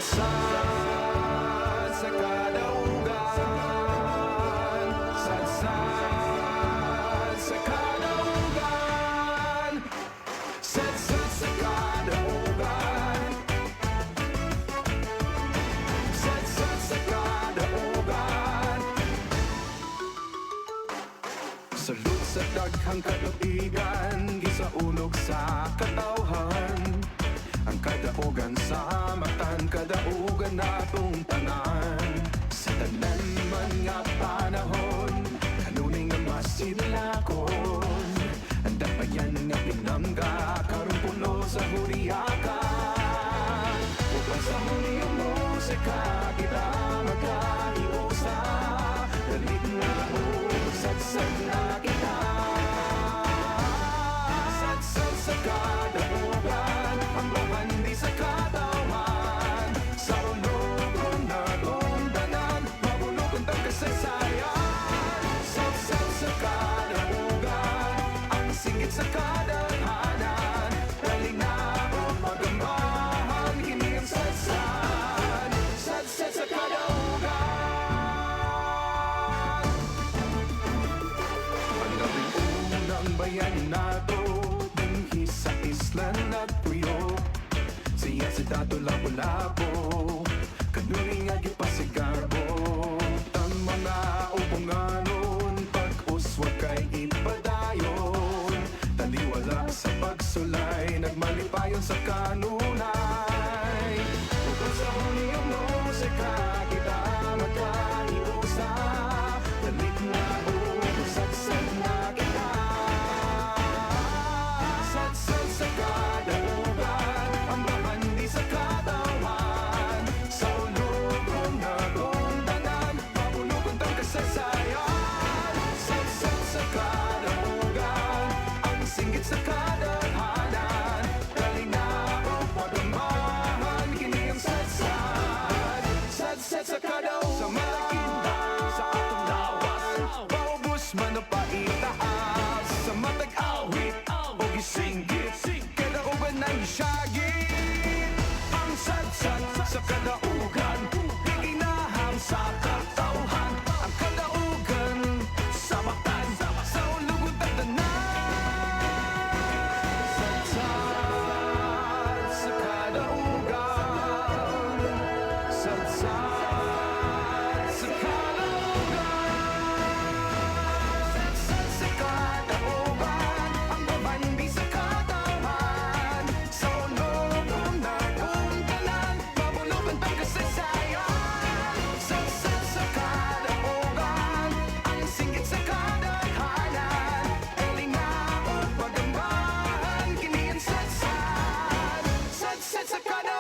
Sadsad sa kadaugan, sadsad sa kadaugan, sadsad sa kadaugan, sadsad sa kadaugan. Salud sa daghang katuigan, gisaunog sa katawhan. Ang kadaugan sa matan, kadaugan natong tanan. Sa tanan man nga panahon, kanunay nga masidlakon. Ang dapayan nga pinangga, karon puno sa huriyaka. Upang sa huliyong musika, kita magkahiusa. Dalit nga sadsad na kita. Sadsad sa kadaugan, ang bahandi sa katawan. Sa ulogon na kundanan, mabulokon tang kasaysayan. Sadsad sa kadaugan, ang singit sa kadaghanan. Kalinaot magamahan, kini ang sadsad. Sadsad sa kadaugan. Ang labing unang bayan nato, dinhi sa isla nagpuyo. Siya si Dato Lapu-Lapu, kanuri nga gipasigarbo. Ang mga upunganon, pag-uswag kay ipadayon. Taliwala sa pagsulay, nagmalipayon sa kanunay. Upang sa huliyong musika, kita magkahiusa. Dalit na sadsad na kita. Sadsad sa kadaugan, ang bahandi sa katawan. Sa ulogon na kundanan, mabulokon tang kasaysayan. Sadsad sa kadaugan, ang singgit sa kadaghanan. Kalinaot magamahan, kini ang sadsad. Sadsad sa kadaugan, sa malakinda, sa atong lawas, paubos man o paitaas. Sa matag awit o gisinggit, kadaugan ang isyagit. Ang sadsad sa kadaugan, giginahang sa katawhan. Ang kadaugan sa matan, sa ulugod at tanan. Sadsad sa kadaugan, sadsad sa kadaugan, sadsad sa kadaugan, ang babandi sa katawan. Sa ulogon na kundanan, mabulokon tang kasaysayan. Sadsad sa kadaugan, ang singgit sa kadaghanan. Kalinaot magamahan, kini ang sadsad. Sadsad sa kadaugan.